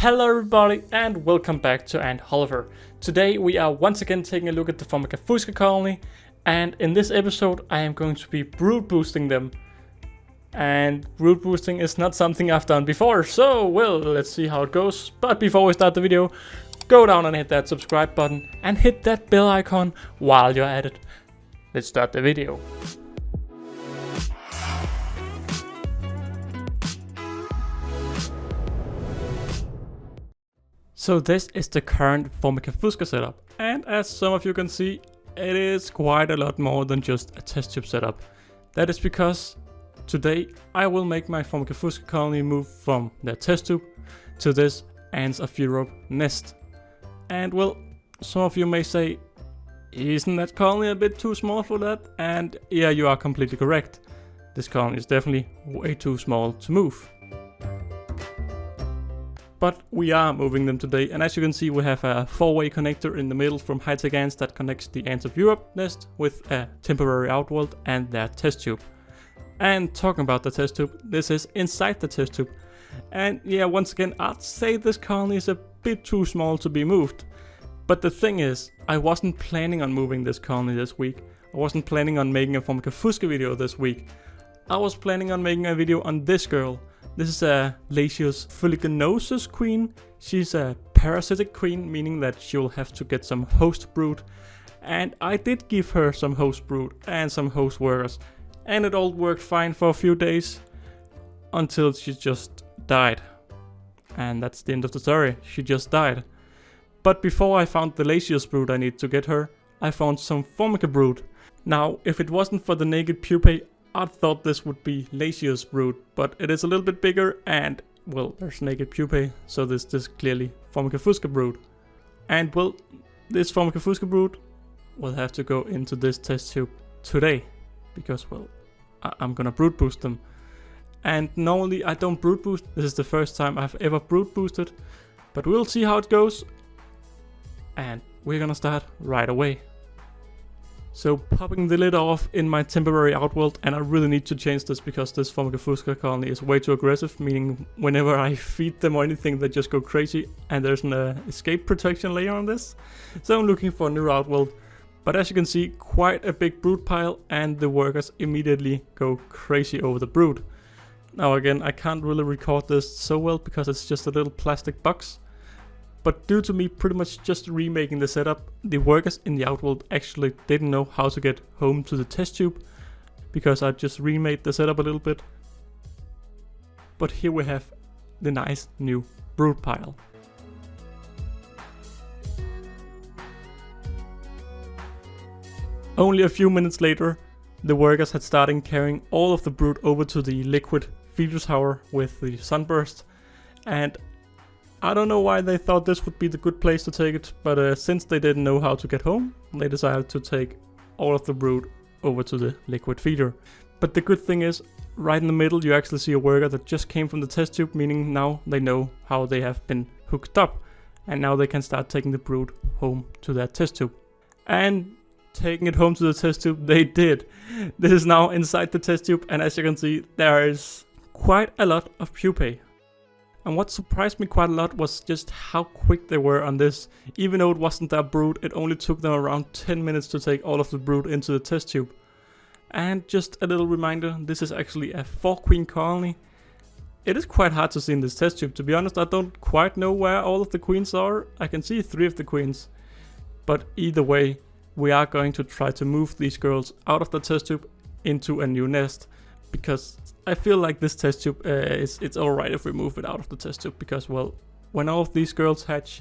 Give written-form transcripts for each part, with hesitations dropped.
Hello everybody and welcome back to Ant Holleufer. Today we are once again taking a look at the Formica Fusca colony, and in this episode I am going to be brood boosting them. And brood boosting is not something I've done before, so well, let's see how it goes. But before we start the video, go down and hit that subscribe button and hit that bell icon while you're at it. Let's start the video. So this is the current Formica Fusca setup, and as some of you can see, it is quite a lot more than just a test tube setup. That is because today I will make my Formica Fusca colony move from their test tube to this Ants of Europe nest. And well, some of you may say, isn't that colony a bit too small for that? And yeah, you are completely correct. This colony is definitely way too small to move. But we are moving them today, and as you can see we have a 4-way connector in the middle from High-Tech Ants that connects the Ants of Europe nest with a temporary outworld and their test tube. And talking about the test tube, this is inside the test tube. And yeah, once again I'd say this colony is a bit too small to be moved. But the thing is, I wasn't planning on moving this colony this week. I wasn't planning on making a Formica Fusca video this week. I was planning on making a video on this girl. This is a Lasius fuliginosus queen. She's a parasitic queen, meaning that she'll have to get some host brood. And I did give her some host brood and some host workers. And it all worked fine for a few days. Until she just died. And that's the end of the story. She just died. But before I found the Lasius brood I need to get her, I found some Formica brood. Now, if it wasn't for the naked pupae, I thought this would be Lasius brood, but it is a little bit bigger and, well, there's naked pupae, so this is clearly Formica Fusca brood. And, well, this Formica Fusca brood will have to go into this test tube today, because, well, I'm gonna brood boost them. And normally I don't brood boost, this is the first time I've ever brood boosted, but we'll see how it goes. And we're gonna start right away. So popping the lid off in my temporary outworld, and I really need to change this because this Formica Fusca colony is way too aggressive, meaning whenever I feed them or anything they just go crazy, and there's an escape protection layer on this. So I'm looking for a new outworld, but as you can see, quite a big brood pile, and the workers immediately go crazy over the brood. Now again, I can't really record this so well because it's just a little plastic box. But due to me pretty much just remaking the setup, the workers in the outworld actually didn't know how to get home to the test tube, because I just remade the setup a little bit. But here we have the nice new brood pile. Only a few minutes later, the workers had started carrying all of the brood over to the liquid feeder tower with the sunburst, and I don't know why they thought this would be the good place to take it, but since they didn't know how to get home, they decided to take all of the brood over to the liquid feeder. But the good thing is, right in the middle you actually see a worker that just came from the test tube, meaning now they know how they have been hooked up. And now they can start taking the brood home to that test tube. And taking it home to the test tube, they did. This is now inside the test tube, and as you can see, there is quite a lot of pupae. And what surprised me quite a lot was just how quick they were on this. Even though it wasn't their brood, it only took them around 10 minutes to take all of the brood into the test tube. And just a little reminder, this is actually a 4-queen colony. It is quite hard to see in this test tube. To be honest, I don't quite know where all of the queens are. I can see 3 of the queens. But either way, we are going to try to move these girls out of the test tube into a new nest. Because I feel like this test tube, it's alright if we move it out of the test tube, because, well, when all of these girls hatch,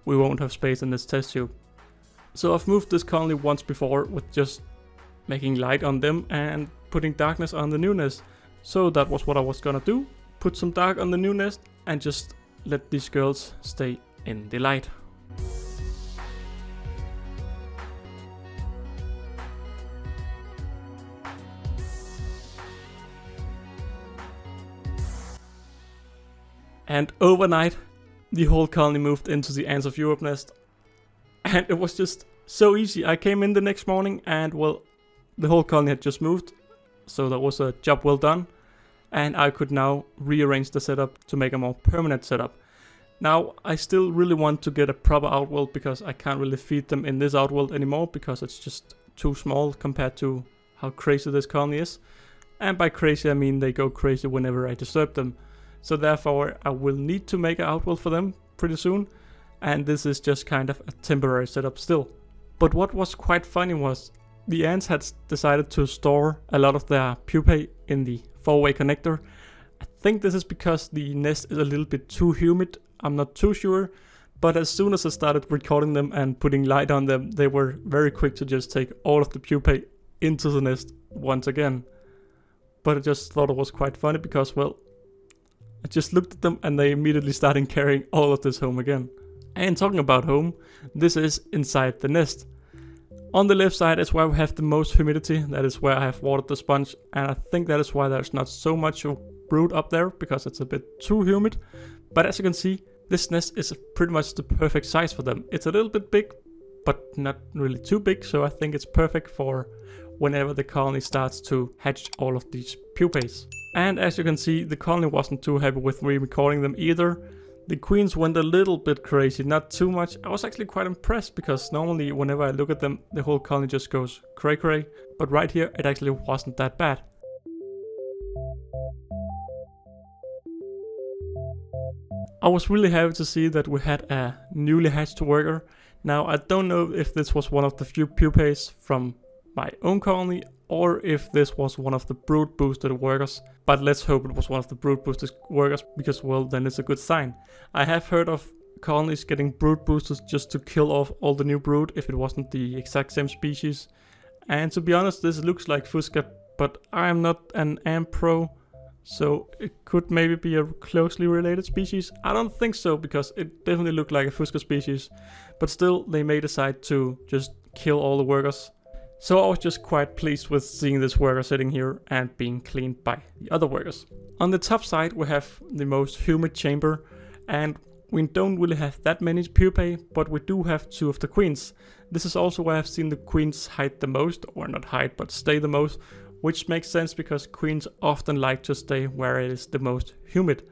we won't have space in this test tube. So I've moved this colony once before with just making light on them and putting darkness on the new nest. So that was what I was gonna do, put some dark on the new nest and just let these girls stay in the light. And overnight, the whole colony moved into the Ants of Europe nest. And it was just so easy. I came in the next morning and, well, the whole colony had just moved. So that was a job well done. And I could now rearrange the setup to make a more permanent setup. Now, I still really want to get a proper outworld because I can't really feed them in this outworld anymore because it's just too small compared to how crazy this colony is. And by crazy I mean they go crazy whenever I disturb them. So therefore I will need to make an outworld for them pretty soon. And this is just kind of a temporary setup still. But what was quite funny was the ants had decided to store a lot of their pupae in the 4-way connector. I think this is because the nest is a little bit too humid. I'm not too sure, but as soon as I started recording them and putting light on them, they were very quick to just take all of the pupae into the nest once again. But I just thought it was quite funny because, well, I just looked at them and they immediately started carrying all of this home again. And talking about home, this is inside the nest. On the left side is where we have the most humidity. That is where I have watered the sponge, and I think that is why there's not so much brood up there, because it's a bit too humid. But as you can see, this nest is pretty much the perfect size for them. It's a little bit big, but not really too big, so I think it's perfect for whenever the colony starts to hatch all of these pupae. And as you can see, the colony wasn't too happy with me recording them either. The queens went a little bit crazy, not too much. I was actually quite impressed because normally whenever I look at them, the whole colony just goes cray cray. But right here, it actually wasn't that bad. I was really happy to see that we had a newly hatched worker. Now, I don't know if this was one of the few pupae from my own colony or if this was one of the brood boosted workers, but let's hope it was one of the brood boosted workers because, well, then it's a good sign. I have heard of colonies getting brood boosters just to kill off all the new brood if it wasn't the exact same species. And to be honest, this looks like Fusca, but I'm not an ant pro, so it could maybe be a closely related species. I don't think so because it definitely looked like a Fusca species, but still they may decide to just kill all the workers. So I was just quite pleased with seeing this worker sitting here and being cleaned by the other workers. On the top side we have the most humid chamber, and we don't really have that many pupae, but we do have 2 of the queens. This is also where I've seen the queens hide the most, or not hide but stay the most, which makes sense because queens often like to stay where it is the most humid.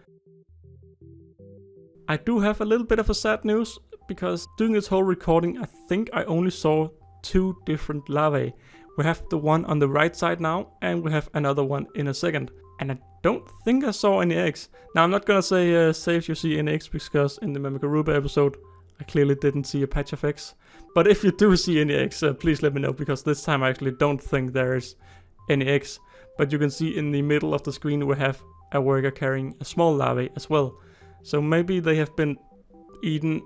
I do have a little bit of a sad news because during this whole recording I think I only saw 2 different larvae. We have the one on the right side now, and we have another one in a second. And I don't think I saw any eggs. Now I'm not gonna say say if you see any eggs, because in the Mimicaruba episode I clearly didn't see a patch of eggs. But if you do see any eggs, please let me know, because this time I actually don't think there's any eggs. But you can see in the middle of the screen we have a worker carrying a small larvae as well. So maybe they have been eaten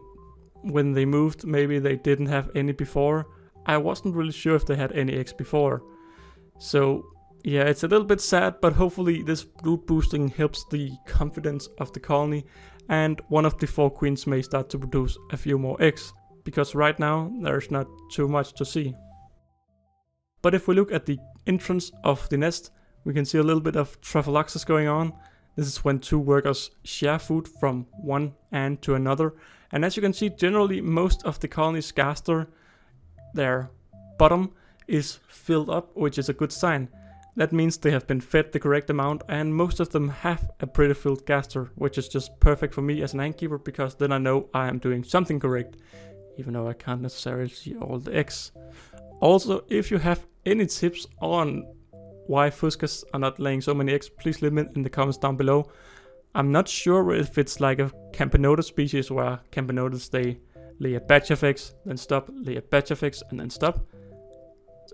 when they moved, maybe they didn't have any before. I wasn't really sure if they had any eggs before. So yeah, it's a little bit sad, but hopefully this brood boosting helps the confidence of the colony, and one of the 4 queens may start to produce a few more eggs, because right now there's not too much to see. But if we look at the entrance of the nest, we can see a little bit of trophallaxis going on. This is when 2 workers share food from one ant to another, and as you can see, generally most of the colony's gaster, their bottom, is filled up, which is a good sign. That means they have been fed the correct amount, and most of them have a pretty filled gaster, which is just perfect for me as an ant keeper, because then I know I am doing something correct, even though I can't necessarily see all the eggs. Also, if you have any tips on why Fuscas are not laying so many eggs, please leave it in the comments down below. I'm not sure if it's like a Campanodus species where Campanodus they lay a batch of eggs, then stop, lay a batch of eggs, and then stop.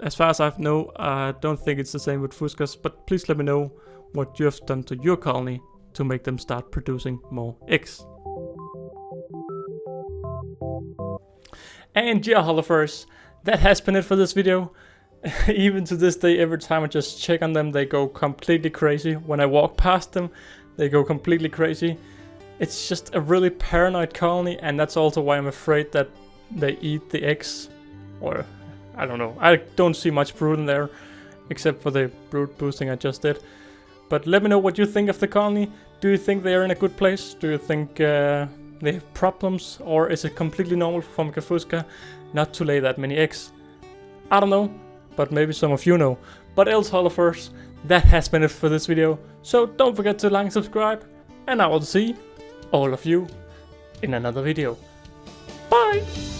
As far as I know, I don't think it's the same with Fuscas, but please let me know what you have done to your colony to make them start producing more eggs. And yeah, Holleuffers, that has been it for this video. Even to this day, every time I just check on them, they go completely crazy. When I walk past them, they go completely crazy. It's just a really paranoid colony, and that's also why I'm afraid that they eat the eggs. Or, I don't know. I don't see much brood in there, except for the brood boosting I just did. But let me know what you think of the colony. Do you think they are in a good place? Do you think they have problems? Or is it completely normal for Formica Fusca not to lay that many eggs? I don't know, but maybe some of you know. But else, Holleuffers, that has been it for this video. So don't forget to like and subscribe, and I will see all of you in another video. Bye!